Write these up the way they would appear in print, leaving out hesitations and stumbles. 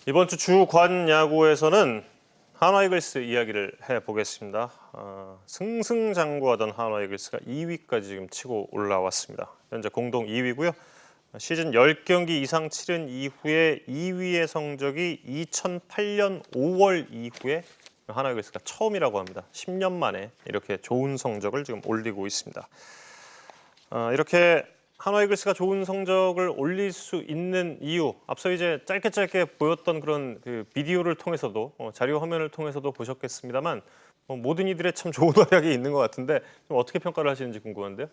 이번 주 주관 야구에서는 한화 이글스 이야기를 해보겠습니다. 승승장구하던 한화 이글스가 2위까지 지금 치고 올라왔습니다. 현재 공동 2위고요. 시즌 10경기 이상 치른 이후에 2위의 성적이 2008년 5월 이후에 한화 이글스가 처음이라고 합니다. 10년 만에 이렇게 좋은 성적을 지금 올리고 있습니다. 이렇게 한화 이글스가 좋은 성적을 올릴 수 있는 이유, 앞서 이제 짧게 보였던 그런 그 비디오를 통해서도 자료 화면을 통해서도 보셨겠습니다만 모든 이들의 참 좋은 활약이 있는 것 같은데 좀 어떻게 평가를 하시는지 궁금한데요.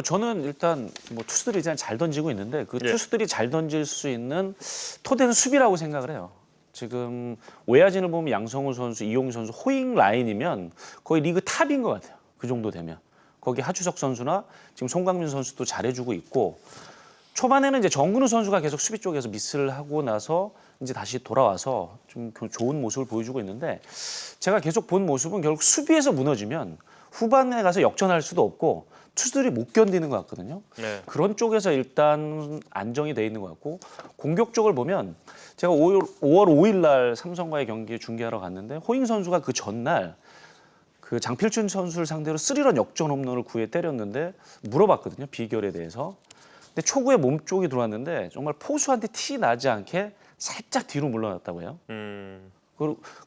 저는 일단 투수들이 잘 던지고 있는데 그 투수들이 잘 던질 수 있는 토대는 수비라고 생각을 해요. 지금 외야진을 보면 양성우 선수, 이용규 선수, 호잉 라인이면 거의 리그 탑인 것 같아요. 그 정도 되면. 거기 하주석 선수나 지금 송강민 선수도 잘해주고 있고 초반에는 이제 정근우 선수가 계속 수비 쪽에서 미스를 하고 나서 이제 다시 돌아와서 좀 좋은 모습을 보여주고 있는데 제가 계속 본 모습은 결국 수비에서 무너지면 후반에 가서 역전할 수도 없고 투수들이 못 견디는 것 같거든요. 네. 그런 쪽에서 일단 안정이 돼 있는 것 같고 공격 쪽을 보면 제가 5월 5일 날 삼성과의 경기 중계하러 갔는데 호잉 선수가 그 전날 그 장필준 선수를 상대로 3런 역전 홈런을 9회 때렸는데 물어봤거든요. 비결에 대해서. 근데 초구에 몸쪽이 들어왔는데 정말 포수한테 티 나지 않게 살짝 뒤로 물러났다고 해요.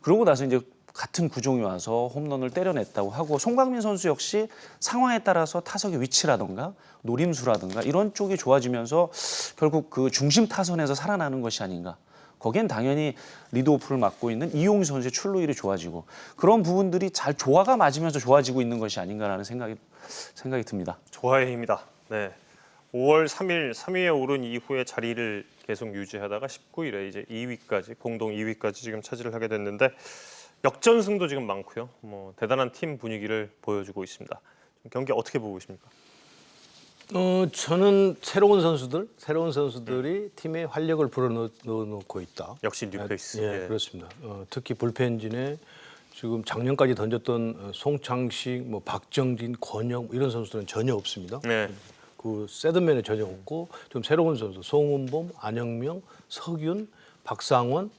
그러고 나서 이제 같은 구종이 와서 홈런을 때려냈다고 하고 송강민 선수 역시 상황에 따라서 타석의 위치라든가 노림수라든가 이런 쪽이 좋아지면서 결국 그 중심 타선에서 살아나는 것이 아닌가. 거기엔 당연히 리드오프를 맡고 있는 이용규 선수의 출루율이 좋아지고 그런 부분들이 잘 조화가 맞으면서 좋아지고 있는 것이 아닌가라는 생각이 듭니다. 조화의 힘이다. 네. 5월 3일 3위에 오른 이후에 자리를 계속 유지하다가 19일에 이제 2위까지 공동 2위까지 지금 차지를 하게 됐는데 역전승도 지금 많고요. 대단한 팀 분위기를 보여주고 있습니다. 경기 어떻게 보고 계십니까? 저는 새로운 선수들이 팀에 활력을 불어넣고 있다. 역시 뉴페이스. 예, 그렇습니다. 특히 불펜진에 지금 작년까지 던졌던 송창식, 박정진, 권영 이런 선수들은 전혀 없습니다. 네. 그 세드맨에 전혀 없고 좀 새로운 선수 송은범, 안영명, 석윤, 박상원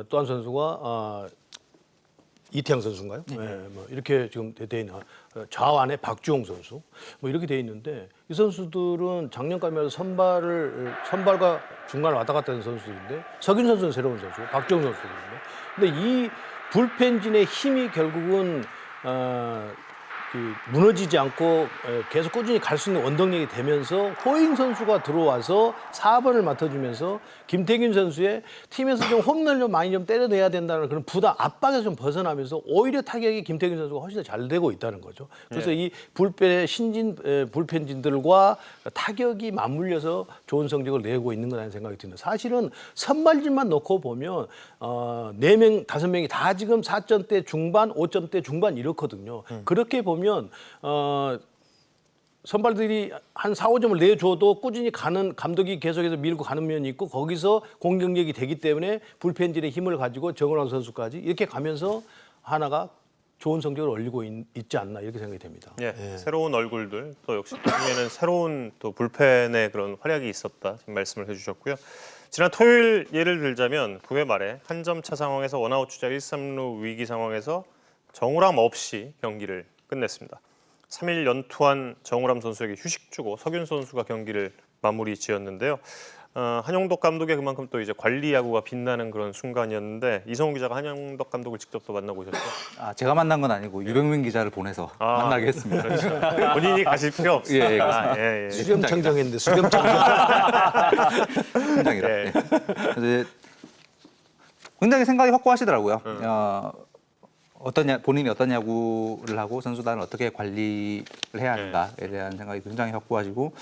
또 한 선수가 이태양 선수인가요? 네. 이렇게 지금 돼 있는 좌완에 박주홍 선수 이렇게 돼 있는데 이 선수들은 작년까지만 해도 선발과 중간을 왔다 갔다 하는 선수들인데 석윤 선수는 새로운 선수, 박주홍 선수거든요. 근데 이 불펜진의 힘이 결국은 무너지지 않고 계속 꾸준히 갈 수 있는 원동력이 되면서 호잉 선수가 들어와서 4번을 맡아주면서 김태균 선수의 팀에서 좀 홈런을 좀 많이 좀 때려내야 된다는 그런 부담, 압박에서 좀 벗어나면서 오히려 타격이 김태균 선수가 훨씬 더 잘 되고 있다는 거죠. 그래서 이 불펜의 불펜진들과 타격이 맞물려서 좋은 성적을 내고 있는 거라는 생각이 듭니다. 사실은 선발진만 놓고 보면 4명, 5명이 다 지금 4점대 중반, 5점대 중반 이렇거든요. 그렇게 보면 선발들이 한 4, 5점을 내줘도 꾸준히 가는 감독이 계속해서 밀고 가는 면이 있고 거기서 공격력이 되기 때문에 불펜진의 힘을 가지고 정은환 선수까지 이렇게 가면서 하나가 좋은 성적을 올리고 있지 않나 이렇게 생각이 됩니다. 예, 새로운 얼굴들 또 역시 팀에는 새로운 또 불펜의 그런 활약이 있었다 지금 말씀을 해주셨고요. 지난 토요일 예를 들자면 9회 말에 한 점 차 상황에서 원아웃 주자 1, 3루 위기 상황에서 정우람 없이 경기를 끝냈습니다. 3일 연투한 정우람 선수에게 휴식 주고 석윤 선수가 경기를 마무리 지었는데요. 한영덕 감독의 그만큼 또 이제 관리 야구가 빛나는 그런 순간이었는데 이성훈 기자가 한영덕 감독을 직접 또 만나고 오셨죠? 제가 만난 건 아니고 유병민 기자를 보내서 만나게 했습니다. 그렇죠. 본인이 가실 필요 없어요. 예, 그렇습니다. 수렴청정했는데 수렴청정. 팀장이라. 네. 그래서 굉장히 생각이 확고하시더라고요. 본인이 어떤 야구를 하고 선수단을 어떻게 관리를 해야 하는가에 대한 생각이 굉장히 확고하시고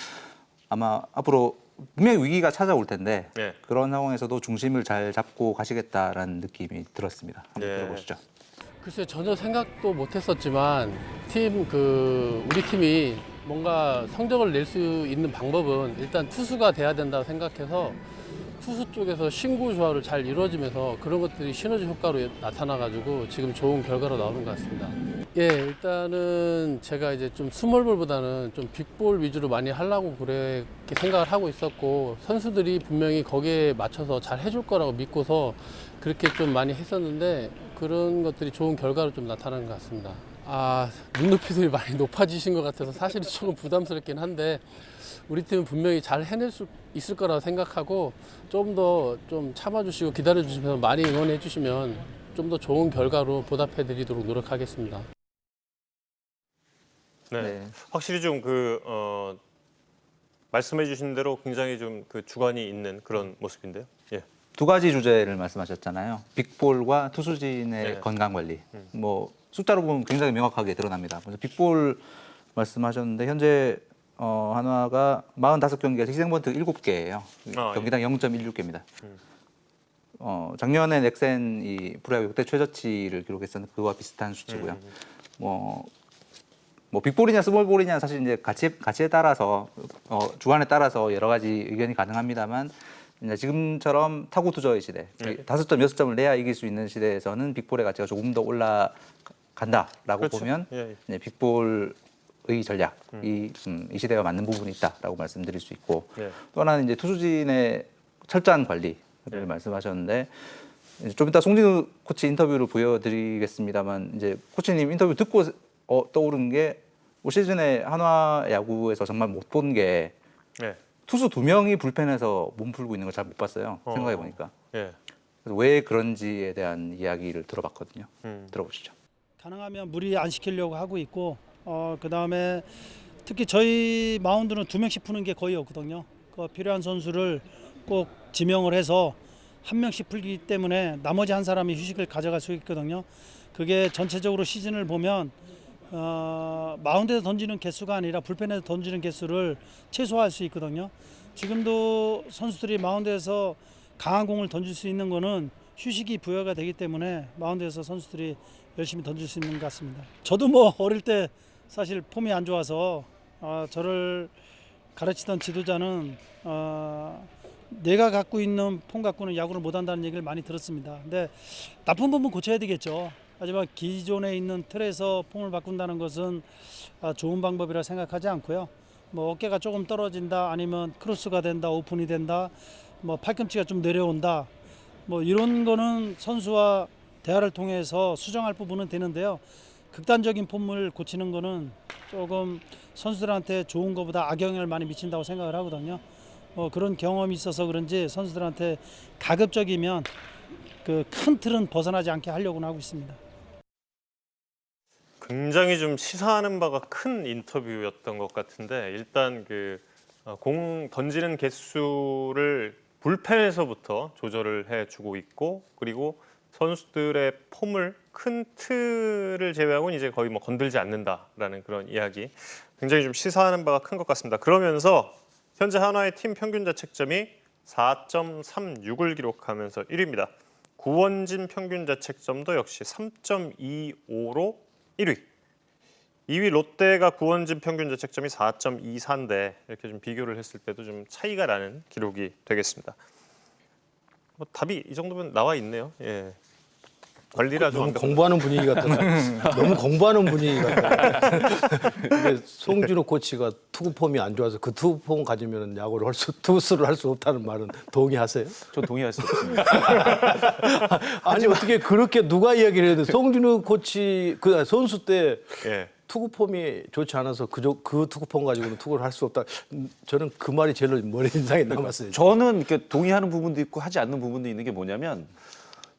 아마 앞으로 분명히 위기가 찾아올 텐데 그런 상황에서도 중심을 잘 잡고 가시겠다라는 느낌이 들었습니다. 한번 들어보시죠. 글쎄 전혀 생각도 못했었지만 우리 팀이 뭔가 성적을 낼 수 있는 방법은 일단 투수가 돼야 된다고 생각해서 투수 쪽에서 신구 조화를 잘 이루어지면서 그런 것들이 시너지 효과로 나타나가지고 지금 좋은 결과로 나오는 것 같습니다. 예, 일단은 제가 이제 좀 스몰볼보다는 좀 빅볼 위주로 많이 하려고 그렇게 생각을 하고 있었고 선수들이 분명히 거기에 맞춰서 잘 해줄 거라고 믿고서 그렇게 좀 많이 했었는데 그런 것들이 좋은 결과로 좀 나타나는 것 같습니다. 눈높이들이 많이 높아지신 것 같아서 사실은 조금 부담스럽긴 한데 우리 팀은 분명히 잘 해낼 수 있을 거라고 생각하고 좀 더 좀 참아주시고 기다려주시면서 많이 응원해 주시면 좀 더 좋은 결과로 보답해 드리도록 노력하겠습니다. 네. 네. 확실히 좀 말씀해 주신 대로 굉장히 좀 그 주관이 있는 그런 모습인데요. 예. 두 가지 주제를 말씀하셨잖아요. 빅볼과 투수진의 네. 건강 관리. 뭐 숫자로 보면 굉장히 명확하게 드러납니다. 그래서 빅볼 말씀하셨는데 현재 한화가 45경기에서 희생번트 7개예요. 경기당 0.16개입니다. 작년에 넥센이 프로야구 역대 최저치를 기록했었는데 그와 비슷한 수치고요. 뭐 빅볼이냐 스몰볼이냐 사실 이제 가치에 따라서 주관에 따라서 여러 가지 의견이 가능합니다만 이제 지금처럼 타구 투저의 시대, 5점, 6점을 내야 이길 수 있는 시대에서는 빅볼의 가치가 조금 더 올라간다라고 그렇죠. 보면 예. 이제 빅볼의 전략, 이 시대가 맞는 부분이 있다라고 말씀드릴 수 있고 예. 또 하나는 이제 투수진의 철저한 관리를 말씀하셨는데 이제 좀 이따 송진우 코치 인터뷰를 보여드리겠습니다만 이제 코치님 인터뷰 듣고 떠오른 게 올 시즌에 한화 야구에서 정말 못 본 게 예. 투수 2명이 불펜에서 몸 풀고 있는 걸 잘 못 봤어요. 생각해 보니까. 예. 그래서 왜 그런지에 대한 이야기를 들어봤거든요. 들어보시죠. 가능하면 무리 안 시키려고 하고 있고 그다음에 특히 저희 마운드는 2명씩 푸는 게 거의 없거든요. 그 필요한 선수를 꼭 지명을 해서 1명씩 풀기 때문에 나머지 한 사람이 휴식을 가져갈 수 있거든요. 그게 전체적으로 시즌을 보면 마운드에서 던지는 개수가 아니라 불펜에서 던지는 개수를 최소화할 수 있거든요. 지금도 선수들이 마운드에서 강한 공을 던질 수 있는 거는 휴식이 부여가 되기 때문에 마운드에서 선수들이 열심히 던질 수 있는 것 같습니다. 저도 뭐 어릴 때 사실 폼이 안 좋아서 저를 가르치던 지도자는 내가 갖고 있는 폼 갖고는 야구를 못한다는 얘기를 많이 들었습니다. 근데 나쁜 부분 고쳐야 되겠죠. 하지만 기존에 있는 틀에서 폼을 바꾼다는 것은 좋은 방법이라 생각하지 않고요. 뭐 어깨가 조금 떨어진다, 아니면 크로스가 된다, 오픈이 된다, 뭐 팔꿈치가 좀 내려온다, 뭐 이런 거는 선수와 대화를 통해서 수정할 부분은 되는데요. 극단적인 폼을 고치는 거는 조금 선수들한테 좋은 것보다 악영향을 많이 미친다고 생각을 하거든요. 그런 경험이 있어서 그런지 선수들한테 가급적이면 그 큰 틀은 벗어나지 않게 하려고는 하고 있습니다. 굉장히 좀 시사하는 바가 큰 인터뷰였던 것 같은데 일단 공 던지는 개수를 불펜에서부터 조절을 해주고 있고 그리고 선수들의 폼을 큰 틀을 제외하고는 이제 거의 뭐 건들지 않는다라는 그런 이야기 굉장히 좀 시사하는 바가 큰 것 같습니다. 그러면서 현재 한화의 팀 평균 자책점이 4.36을 기록하면서 1위입니다. 구원진 평균 자책점도 역시 3.25로 1위. 2위 롯데가 구원진 평균 자책점이 4.24인데 이렇게 좀 비교를 했을 때도 좀 차이가 나는 기록이 되겠습니다. 뭐 답이 이 정도면 나와 있네요. 예. 관리를 아주 너무 완벽하다. 공부하는 분위기 같아서 너무 공부하는 분위기 같아요. 근데 송진우 코치가 투구폼이 안 좋아서 그 투구폼 가지면 야구를 투수를 할 수 없다는 말은 동의하세요? 저 동의할 수 없습니다. 아니 어떻게 그렇게 누가 이야기를 해도 송진우 코치 그 선수 때 예. 투구폼이 좋지 않아서 그 투구폼 가지고는 투구를 할 수 없다. 저는 그 말이 제일 머리 인상에 남았어요. 저는 이렇게 동의하는 부분도 있고 하지 않는 부분도 있는 게 뭐냐면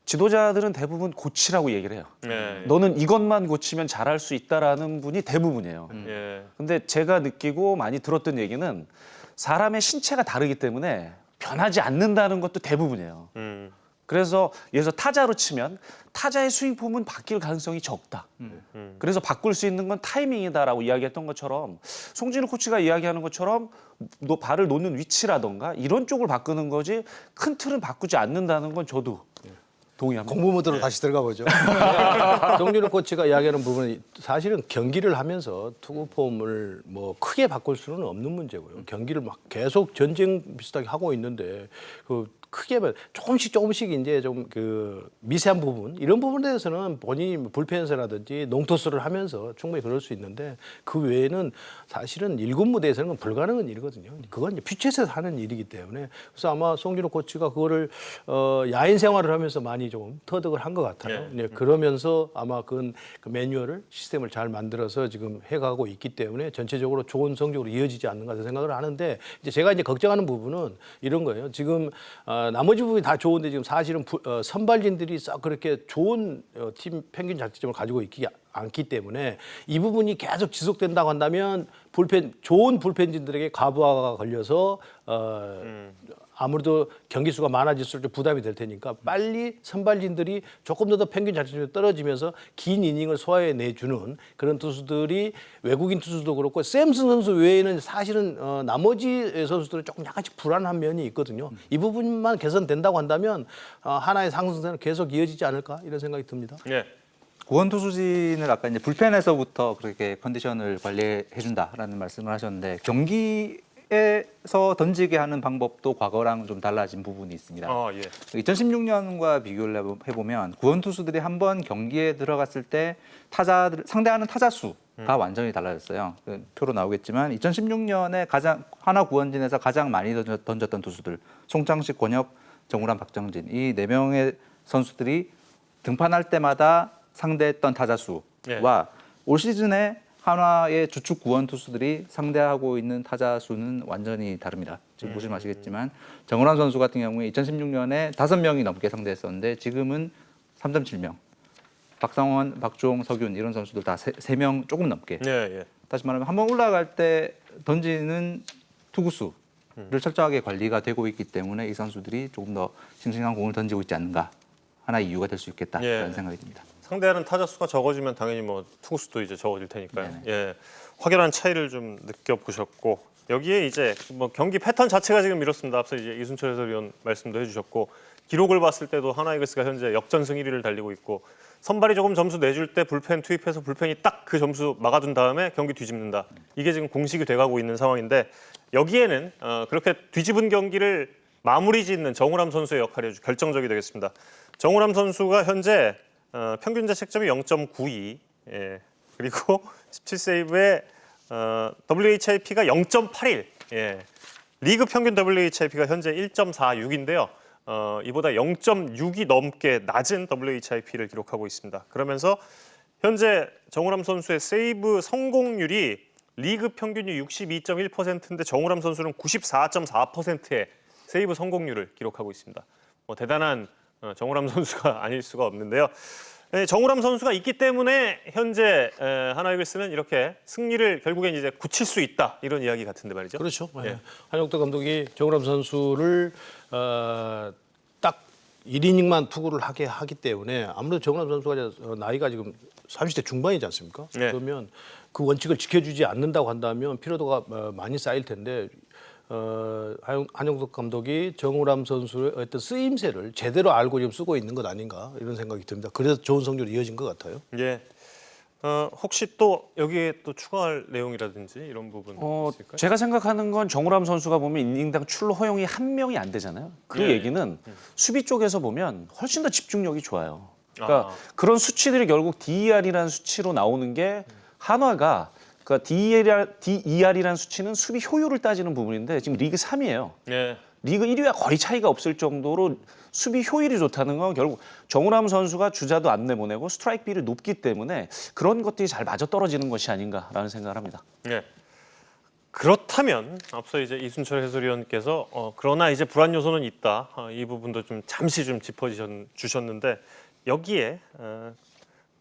지도자들은 대부분 고치라고 얘기를 해요. 예. 너는 이것만 고치면 잘할 수 있다라는 분이 대부분이에요. 예. 근데 제가 느끼고 많이 들었던 얘기는 사람의 신체가 다르기 때문에 변하지 않는다는 것도 대부분이에요. 그래서 예를 들어서 타자로 치면 타자의 스윙 폼은 바뀔 가능성이 적다. 그래서 바꿀 수 있는 건 타이밍이다라고 이야기했던 것처럼 송진우 코치가 이야기하는 것처럼 너 발을 놓는 위치라던가 이런 쪽을 바꾸는 거지 큰 틀은 바꾸지 않는다는 건 저도 동의합니다. 공부 모드로 다시 들어가 보죠. 송진우 코치가 이야기하는 부분은 사실은 경기를 하면서 투구 폼을 뭐 크게 바꿀 수는 없는 문제고요. 경기를 막 계속 전쟁 비슷하게 하고 있는데 크게 조금씩 이제 좀 그 미세한 부분 이런 부분에 대해서는 본인이 뭐 불펜에서라든지 농토스를 하면서 충분히 그럴 수 있는데 그 외에는 사실은 1군 무대에서는 불가능한 일이거든요. 그건 이제 피치에서 하는 일이기 때문에 그래서 아마 송진호 코치가 그거를 야인 생활을 하면서 많이 좀 터득을 한 것 같아요. 네, 그러면서 아마 그 매뉴얼을 시스템을 잘 만들어서 지금 해가고 있기 때문에 전체적으로 좋은 성적으로 이어지지 않는가 생각을 하는데 이제 제가 이제 걱정하는 부분은 이런 거예요. 지금 나머지 부분이 다 좋은데 지금 사실은 선발진들이 싹 그렇게 좋은 팀 평균 자책점을 가지고 있기 않기 때문에 이 부분이 계속 지속된다고 한다면 좋은 불펜진들에게 과부하가 걸려서 아무래도 경기 수가 많아질수록 좀 부담이 될 테니까 빨리 선발진들이 조금 더 평균 자책점이 떨어지면서 긴 이닝을 소화해내주는 그런 투수들이 외국인 투수도 그렇고 샘슨 선수 외에는 사실은 나머지 선수들은 조금 약간씩 불안한 면이 있거든요. 이 부분만 개선된다고 한다면 하나의 상승세는 계속 이어지지 않을까 이런 생각이 듭니다. 예. 구원 투수진을 아까 이제 불펜에서부터 그렇게 컨디션을 관리해 준다라는 말씀을 하셨는데 경기에서 던지게 하는 방법도 과거랑 좀 달라진 부분이 있습니다. 2016년과 비교를 해보면 구원 투수들이 한번 경기에 들어갔을 때 상대하는 타자 수가 완전히 달라졌어요. 표로 나오겠지만 2016년에 하나 구원진에서 가장 많이 던졌던 투수들 송창식, 권혁, 정우람, 박정진 이 4명의 선수들이 등판할 때마다 상대했던 타자 수와 올 시즌에 한화의 주축 구원 투수들이 상대하고 있는 타자 수는 완전히 다릅니다. 지금 보시면 아시겠지만 정우람 선수 같은 경우에 2016년에 5명이 넘게 상대했었는데 지금은 3.7명. 박상원, 박주홍, 서균 이런 선수들 다 3명 조금 넘게. 다시 말하면 한번 올라갈 때 던지는 투구수를 철저하게 관리가 되고 있기 때문에 이 선수들이 조금 더 싱싱한 공을 던지고 있지 않는가 하나의 이유가 될 수 있겠다라는 생각이 듭니다. 상대하는 타자 수가 적어지면 당연히 뭐 투구수도 이제 적어질 테니까요. 확연한 차이를 좀 느껴보셨고 여기에 이제 뭐 경기 패턴 자체가 지금 이렇습니다. 앞서 이제 이순철 해설위원 말씀도 해주셨고 기록을 봤을 때도 하나이글스가 현재 역전승 1위를 달리고 있고 선발이 조금 점수 내줄 때 불펜 투입해서 불펜이 딱 그 점수 막아둔 다음에 경기 뒤집는다. 이게 지금 공식이 돼가고 있는 상황인데 여기에는 그렇게 뒤집은 경기를 마무리 짓는 정우람 선수의 역할이 아주 결정적이 되겠습니다. 정우람 선수가 현재 평균 자책점이 0.92, 그리고 17세이브에 WHIP가 0.81, 리그 평균 WHIP가 현재 1.46인데요. 이보다 0.6이 넘게 낮은 WHIP를 기록하고 있습니다. 그러면서 현재 정우람 선수의 세이브 성공률이 리그 평균이 62.1%인데 정우람 선수는 94.4%의 세이브 성공률을 기록하고 있습니다. 대단한 정우람 선수가 아닐 수가 없는데요. 정우람 선수가 있기 때문에 현재 하나이글스는 이렇게 승리를 결국엔 이제 굳힐 수 있다 이런 이야기 같은데 말이죠. 그렇죠. 한용덕 감독이 정우람 선수를 딱 1이닝만 투구를 하게 하기 때문에 아무래도 정우람 선수가 나이가 지금 30대 중반이지 않습니까? 그러면 그 원칙을 지켜주지 않는다고 한다면 피로도가 많이 쌓일 텐데 한용덕 감독이 정우람 선수의 어떤 쓰임새를 제대로 알고 지금 쓰고 있는 것 아닌가 이런 생각이 듭니다. 그래서 좋은 성적으로 이어진 것 같아요. 혹시 또 여기에 또 추가할 내용이라든지 이런 부분 있을까요? 제가 생각하는 건 정우람 선수가 보면 이닝당 출루 허용이 1명이 안 되잖아요. 그 얘기는 수비 쪽에서 보면 훨씬 더 집중력이 좋아요. 그러니까 그런 수치들이 결국 DER이라는 수치로 나오는 게 한화가 그러니까 DER이라는 수치는 수비 효율을 따지는 부분인데 지금 리그 3위예요. 리그 1위와 거의 차이가 없을 정도로 수비 효율이 좋다는 건 결국 정우람 선수가 주자도 안 내보내고 스트라이크 비율이 높기 때문에 그런 것들이 잘 맞아떨어지는 것이 아닌가라는 생각을 합니다. 그렇다면 앞서 이제 이순철 해설위원께서 그러나 이제 불안 요소는 있다. 이 부분도 좀 잠시 좀 짚어주셨는데 여기에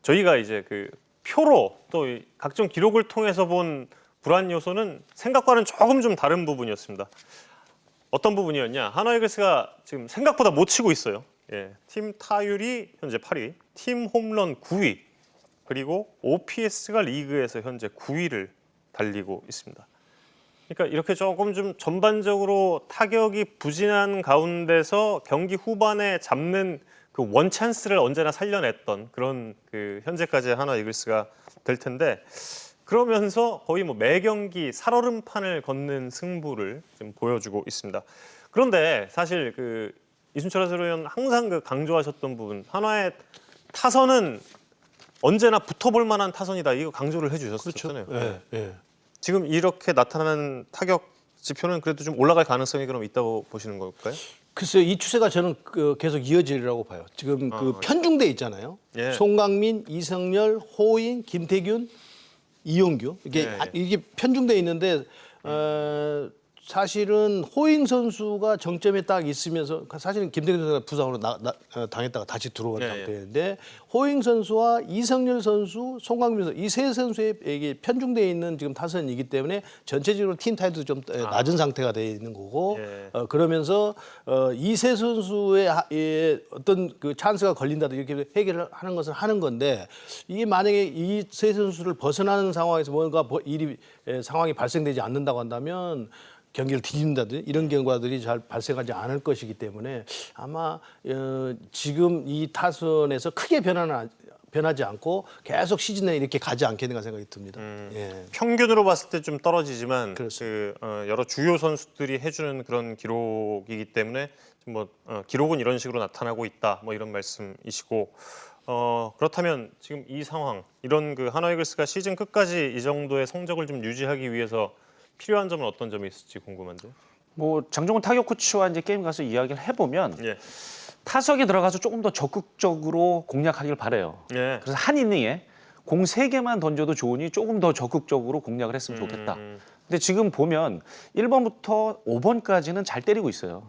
저희가 이제 그 표로 또 각종 기록을 통해서 본 불안 요소는 생각과는 조금 좀 다른 부분이었습니다. 어떤 부분이었냐? 하나이글스가 지금 생각보다 못 치고 있어요. 팀 타율이 현재 8위, 팀 홈런 9위, 그리고 OPS가 리그에서 현재 9위를 달리고 있습니다. 그러니까 이렇게 조금 좀 전반적으로 타격이 부진한 가운데서 경기 후반에 잡는 그 원찬스를 언제나 살려냈던 그런 그 현재까지의 하나 이글스가 될 텐데 그러면서 거의 뭐 매 경기 살얼음판을 걷는 승부를 지금 보여주고 있습니다. 그런데 사실 그 이순철 해설위원 항상 그 강조하셨던 부분, 한화의 타선은 언제나 붙어볼 만한 타선이다. 이거 강조를 해주셨었잖아요. 예, 예. 지금 이렇게 나타나는 타격 지표는 그래도 좀 올라갈 가능성이 그럼 있다고 보시는 걸까요? 글쎄요, 이 추세가 저는 계속 이어지리라고 봐요. 지금 그 편중돼 있잖아요. 예. 송강민, 이성열, 호잉, 김태균, 이용규 이게 예. 이게 편중돼 있는데 사실은 호잉 선수가 정점에 딱 있으면서 사실은 김태균 선수가 부상으로 당했다가 다시 들어온 예, 상태인데 호잉 선수와 이성열 선수, 송강민 선수 이 세 선수의 이게 편중돼 있는 지금 타선이기 때문에 전체적으로 팀 타율도 좀 낮은 상태가 돼 있는 거고 예. 그러면서 이 세 선수의 어떤 그 찬스가 걸린다든지 이렇게 해결을 하는 것은 하는 건데 이게 만약에 이 세 선수를 벗어나는 상황에서 뭔가 상황이 발생되지 않는다고 한다면 경기를 뒤집는다든지 이런 결과들이 잘 발생하지 않을 것이기 때문에 아마 지금 이 타선에서 크게 변하지 않고 계속 시즌 내에 이렇게 가지 않겠는가 생각이 듭니다. 예. 평균으로 봤을 때 좀 떨어지지만 그렇습니다. 여러 주요 선수들이 해주는 그런 기록이기 때문에 좀 기록은 이런 식으로 나타나고 있다. 뭐 이런 말씀이시고 그렇다면 지금 이 상황 이런 그 한화 이글스가 시즌 끝까지 이 정도의 성적을 좀 유지하기 위해서 필요한 점은 어떤 점이 있을지 궁금한데요. 뭐 장종훈 타격 코치와 이제 게임 가서 이야기를 해보면 예. 타석에 들어가서 조금 더 적극적으로 공략하길 바래요. 예. 그래서 한 이닝에 공 3개만 던져도 좋으니 조금 더 적극적으로 공략을 했으면 좋겠다. 근데 지금 보면 1번부터 5번까지는 잘 때리고 있어요.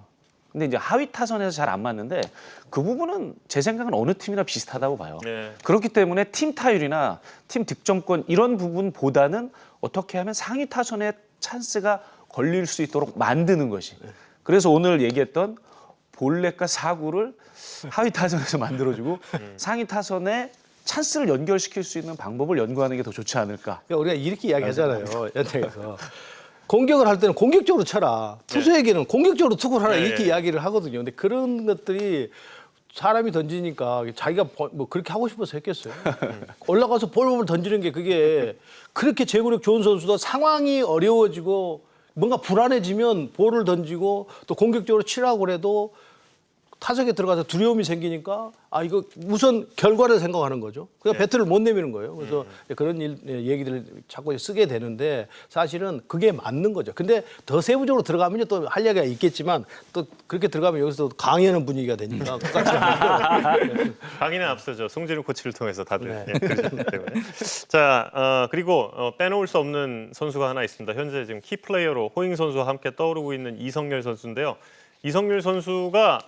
근데 이제 하위 타선에서 잘 안 맞는데 그 부분은 제 생각은 어느 팀이나 비슷하다고 봐요. 네. 그렇기 때문에 팀 타율이나 팀 득점권 이런 부분보다는 어떻게 하면 상위 타선에 찬스가 걸릴 수 있도록 만드는 것이. 그래서 오늘 얘기했던 볼넷과 사구를 하위 타선에서 만들어주고 상위 타선에 찬스를 연결시킬 수 있는 방법을 연구하는 게 더 좋지 않을까. 그러니까 우리가 이렇게 이야기하잖아요. 연장에서. 공격을 할 때는 공격적으로 쳐라. 투수에게는 공격적으로 투구를 하라. 이렇게 이야기를 하거든요. 근데 그런 것들이 사람이 던지니까 자기가 뭐 그렇게 하고 싶어서 했겠어요. 올라가서 볼을 던지는 게 그게 그렇게 제구력 좋은 선수도 상황이 어려워지고 뭔가 불안해지면 볼을 던지고 또 공격적으로 치라고 그래도 타석에 들어가서 두려움이 생기니까 이거 우선 결과를 생각하는 거죠. 그냥 배트를 못 내미는 거예요. 그래서 그런 얘기들을 자꾸 쓰게 되는데 사실은 그게 맞는 거죠. 근데 더 세부적으로 들어가면 또 할 얘기가 있겠지만 또 그렇게 들어가면 여기서 강의하는 분위기가 되니까. 강의는 앞서죠. 송진우 코치를 통해서 다들 그러셨기 때문에. 자, 그리고 빼놓을 수 없는 선수가 하나 있습니다. 현재 지금 키 플레이어로 호잉 선수와 함께 떠오르고 있는 이성열 선수인데요. 이성열 선수가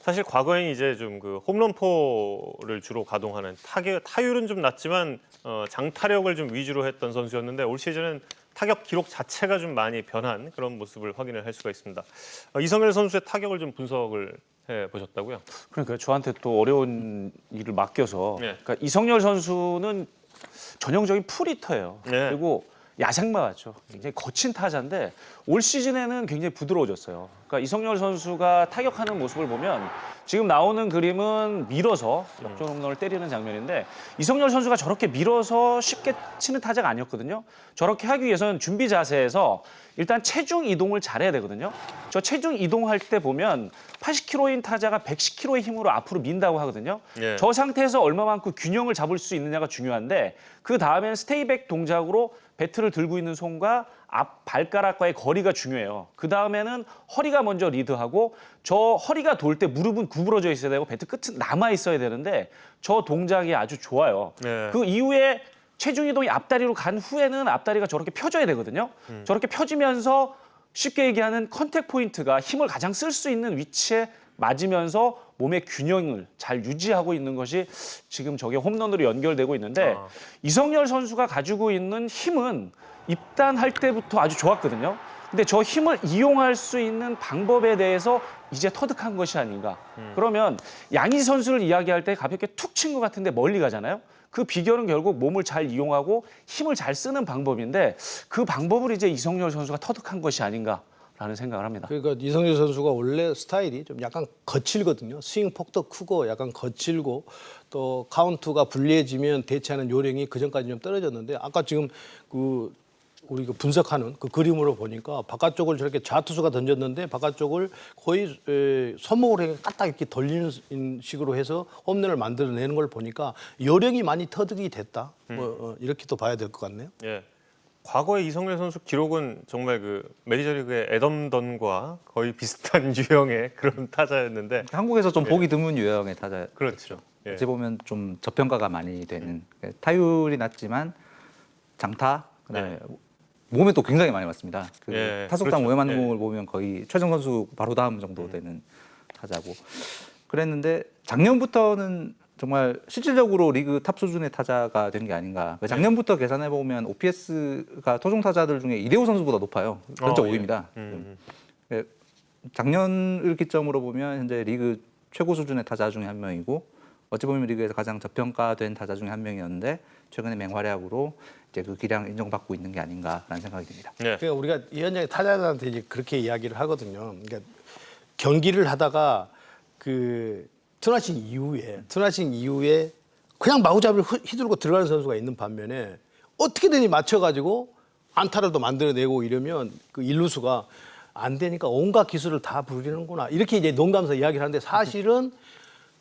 사실 과거에는 이제 좀 그 홈런포를 주로 가동하는 타율은 좀 낮지만 장타력을 좀 위주로 했던 선수였는데 올 시즌은 타격 기록 자체가 좀 많이 변한 그런 모습을 확인을 할 수가 있습니다. 이성열 선수의 타격을 좀 분석을 해 보셨다고요? 그러니까 저한테 또 어려운 일을 맡겨서 네. 그러니까 이성열 선수는 전형적인 풀히터예요. 네. 그리고 야생마 같죠. 굉장히 거친 타자인데 올 시즌에는 굉장히 부드러워졌어요. 그러니까 이성열 선수가 타격하는 모습을 보면 지금 나오는 그림은 밀어서 역전 홈런을 때리는 장면인데 이성열 선수가 저렇게 밀어서 쉽게 치는 타자가 아니었거든요. 저렇게 하기 위해서는 준비 자세에서 일단 체중 이동을 잘해야 되거든요. 저 체중 이동할 때 보면 80kg인 타자가 110kg의 힘으로 앞으로 민다고 하거든요. 예. 저 상태에서 얼마만큼 균형을 잡을 수 있느냐가 중요한데 그 다음에는 스테이백 동작으로 배트를 들고 있는 손과 앞 발가락과의 거리가 중요해요. 그 다음에는 허리가 먼저 리드하고 저 허리가 돌 때 무릎은 구부러져 있어야 되고 배트 끝은 남아 있어야 되는데 저 동작이 아주 좋아요. 네. 그 이후에 체중 이동이 앞다리로 간 후에는 앞다리가 저렇게 펴져야 되거든요. 저렇게 펴지면서 쉽게 얘기하는 컨택 포인트가 힘을 가장 쓸 수 있는 위치에 맞으면서 몸의 균형을 잘 유지하고 있는 것이 지금 저게 홈런으로 연결되고 있는데 이성열 선수가 가지고 있는 힘은 입단할 때부터 아주 좋았거든요. 근데 저 힘을 이용할 수 있는 방법에 대해서 이제 터득한 것이 아닌가. 그러면 양희 선수를 이야기할 때 가볍게 툭 친 것 같은데 멀리 가잖아요. 그 비결은 결국 몸을 잘 이용하고 힘을 잘 쓰는 방법인데 그 방법을 이제 이성열 선수가 터득한 것이 아닌가라는 생각을 합니다. 그러니까 이성열 선수가 원래 스타일이 좀 약간 거칠거든요. 스윙 폭도 크고 약간 거칠고 또 카운트가 불리해지면 대체하는 요령이 그전까지 좀 떨어졌는데 아까 지금 그 우리 분석하는 그 그림으로 보니까 바깥쪽을 저렇게 좌투수가 던졌는데 바깥쪽을 거의 손목으로 까딱 이렇게 돌리는 식으로 해서 홈런을 만들어내는 걸 보니까 요령이 많이 터득이 됐다. 이렇게 또 봐야 될 것 같네요. 예. 과거에 이성열 선수 기록은 정말 그 메이저리그의 애덤 던과 거의 비슷한 유형의 그런 타자였는데 한국에서 좀 보기 드문 유형의 타자. 그렇죠. 예. 어찌 보면 좀 저평가가 많이 되는 타율이 낮지만 장타 그다음에 몸에 또 굉장히 많이 맞습니다. 그 예, 타석당 그렇죠. 몸에 맞는 공을 보면 거의 최정 선수 바로 다음 정도 되는 타자고 그랬는데 작년부터는 정말 실질적으로 리그 탑 수준의 타자가 된 게 아닌가. 작년부터 계산해 보면 OPS가 토종 타자들 중에 이대호 선수보다 높아요. 전적 5위입니다. 작년을 기점으로 보면 현재 리그 최고 수준의 타자 중에 한 명이고 어찌 보면 리그에서 가장 저평가된 타자 중에 한 명이었는데 최근에 맹활약으로 이제 그 기량 인정받고 있는 게 아닌가라는 생각이 듭니다. 네. 그러니까 우리가 위원장이 타자들한테 이제 그렇게 이야기를 하거든요. 그러니까 경기를 하다가 그 투나싱 이후에 그냥 마구잡이를 휘두르고 들어가는 선수가 있는 반면에 어떻게든지 맞춰가지고 안타를 또 만들어내고 이러면 그 일루수가 안 되니까 온갖 기술을 다 부리는구나 이렇게 이제 농담에서 이야기를 하는데 사실은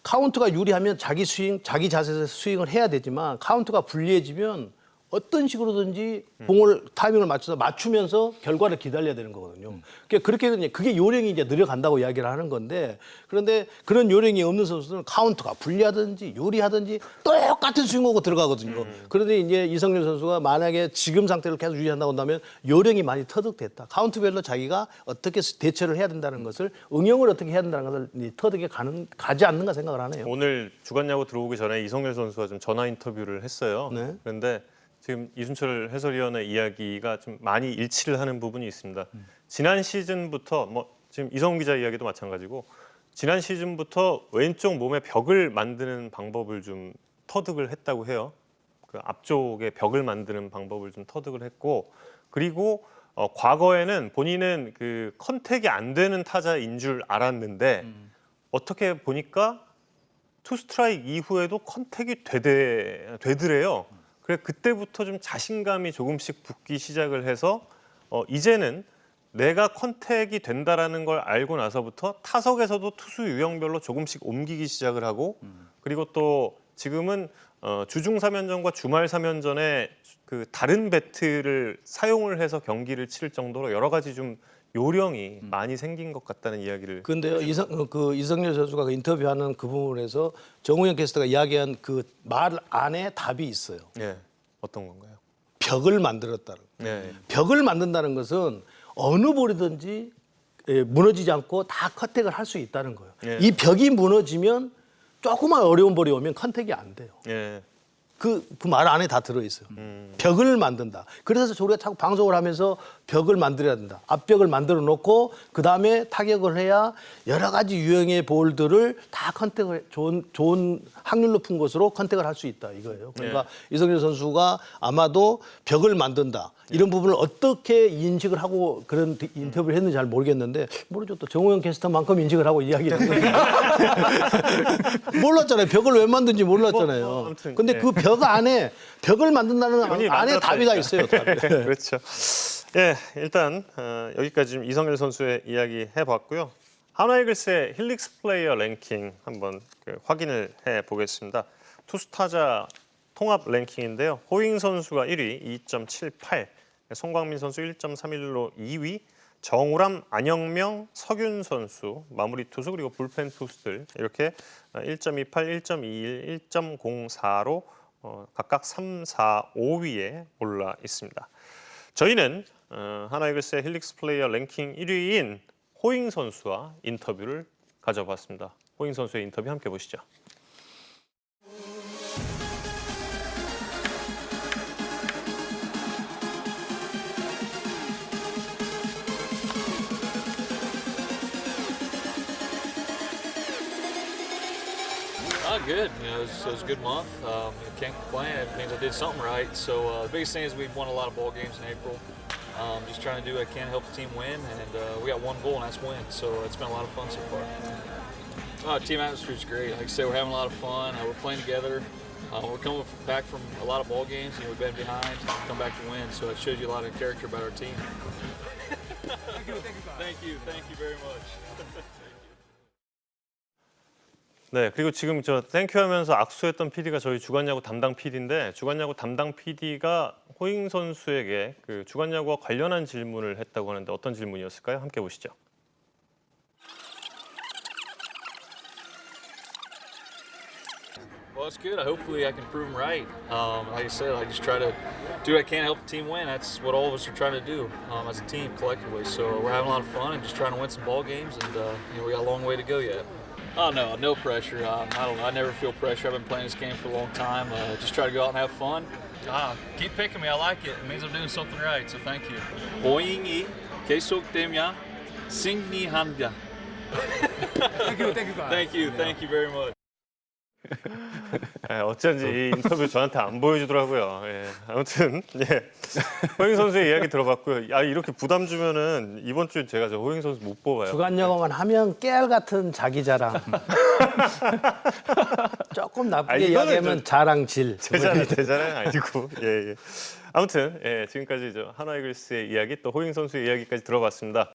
카운트가 유리하면 자기 스윙, 자기 자세에서 스윙을 해야 되지만 카운트가 불리해지면 어떤 식으로든지 공을 타이밍을 맞춰서 맞추면서 결과를 기다려야 되는 거거든요. 그러니까 그렇게 되면 그게 요령이 이제 늘어간다고 이야기를 하는 건데 그런데 그런 요령이 없는 선수들은 카운트가 불리하든지 유리하든지 똑같은 스윙하고 들어가거든요. 그런데 이제 이성열 선수가 만약에 지금 상태를 계속 유지한다고 한다면 요령이 많이 터득됐다. 카운트별로 자기가 어떻게 대처를 해야 된다는 것을 응용을 어떻게 해야 된다는 것을 이제 터득에 가지 않는가 생각을 하네요. 오늘 주간 야구 들어오기 전에 이성열 선수가 좀 전화 인터뷰를 했어요. 네. 그런데 지금 이순철 해설위원의 이야기가 좀 많이 일치를 하는 부분이 있습니다. 지난 시즌부터 뭐 지금 이성훈 기자 이야기도 마찬가지고 지난 시즌부터 왼쪽 몸에 벽을 만드는 방법을 좀 터득을 했다고 해요. 그 앞쪽에 벽을 만드는 방법을 좀 터득을 했고 그리고 과거에는 본인은 그 컨택이 안 되는 타자인 줄 알았는데 어떻게 보니까 투 스트라이크 이후에도 컨택이 되더래요. 그래 그때부터 좀 자신감이 조금씩 붙기 시작을 해서 이제는 내가 컨택이 된다라는 걸 알고 나서부터 타석에서도 투수 유형별로 조금씩 옮기기 시작을 하고 그리고 또 지금은 주중 3연전과 주말 3연전에 그 다른 배트를 사용을 해서 경기를 치를 정도로 여러 가지 좀 요령이 많이 생긴 것 같다는 이야기를. 그런데요, 이성열 선수가 그 인터뷰하는 그 부분에서 정우영 캐스터가 이야기한 그 말 안에 답이 있어요. 네, 어떤 건가요? 벽을 만들었다는. 네, 벽을 만든다는 것은 어느 볼이든지 무너지지 않고 다 컨택을 할 수 있다는 거예요. 네. 이 벽이 무너지면 조그만 어려운 볼이 오면 컨택이 안 돼요. 네, 그 말 안에 다 들어있어요. 벽을 만든다. 그래서 우리가 자꾸 방송을 하면서 벽을 만들어야 된다. 앞벽을 만들어 놓고 그 다음에 타격을 해야 여러 가지 유형의 볼들을 다 컨택을 좋은 확률 높은 것으로 컨택을 할 수 있다 이거예요. 그러니까 이성열 선수가 아마도 벽을 만든다. 이런 부분을 어떻게 인식을 하고 그런 인터뷰를 했는지 잘 모르겠는데 모르죠. 또 정우영 캐스터만큼 인식을 하고 이야기를 했거든요. 몰랐잖아요. 벽을 왜 만든지 몰랐잖아요. 아무튼, 근데 그 벽 안에 벽을 만든다는 안에 답이 다 있어요. 답이. 그렇죠. 예, 일단 여기까지 좀 이성열 선수의 이야기 해봤고요. 한화 이글스의 힐릭스 플레이어 랭킹 한번 확인을 해보겠습니다. 투수 타자 통합 랭킹인데요. 호잉 선수가 1위 2.78, 송광민 선수 1.31로 2위, 정우람, 안영명, 석윤 선수 마무리 투수 그리고 불펜 투수들 이렇게 1.28, 1.21, 1.04로 각각 3, 4, 5위에 올라 있습니다. 저희는 한화 이글스의 힐릭스 플레이어 랭킹 1위인 호잉 선수와 인터뷰를 가져봤습니다. 호잉 선수의 인터뷰 함께 보시죠. Good. You know, it was a good month. Can't complain. It means I did something right. So the biggest thing is we've won a lot of ball games in April. Just trying to do what I can to help the team win, and we got one goal, and that's win. So it's been a lot of fun so far. Team atmosphere is great. Like I said, we're having a lot of fun. We're playing together. We're coming back from a lot of ball games, and we've been behind, come back to win. So it shows you a lot of character about our team. Thank you very much. 네, 그리고 지금 저 땡큐 하면서 악수했던 PD가 저희 주간야구 담당 PD인데 주간야구 담당 PD가 호잉 선수에게 그 주간야구와 관련한 질문을 했다고 하는데 어떤 질문이었을까요? 함께 보시죠. Well, it's good. Hopefully, I can prove them right. Like I said, I just try to do what I can to help the team win. That's what all of us are trying to do as a team collectively. So we're having a lot of fun and just trying to win some ball games. And we got a long way to go yet. Oh no pressure. I don't know. I never feel pressure. I've been playing this game for a long time. Just try to go out and have fun. Keep picking me. I like it. It means I'm doing something right. So thank you. 호잉이 계속되면 승리한다. Thank you very much. 어쩐지 이 인터뷰 저한테 안 보여주더라고요. 예, 아무튼 호잉 선수의 이야기 들어봤고요. 이렇게 부담 주면은 이번 주에 제가 저 호잉 선수 못 뽑아요. 주간야구만 하면 깨알 같은 자기 자랑. 조금 나쁘게 이야기하면 자랑질. 제 자랑 아니고. 예. 아무튼 지금까지 저 한화 이글스의 이야기 또 호잉 선수의 이야기까지 들어봤습니다.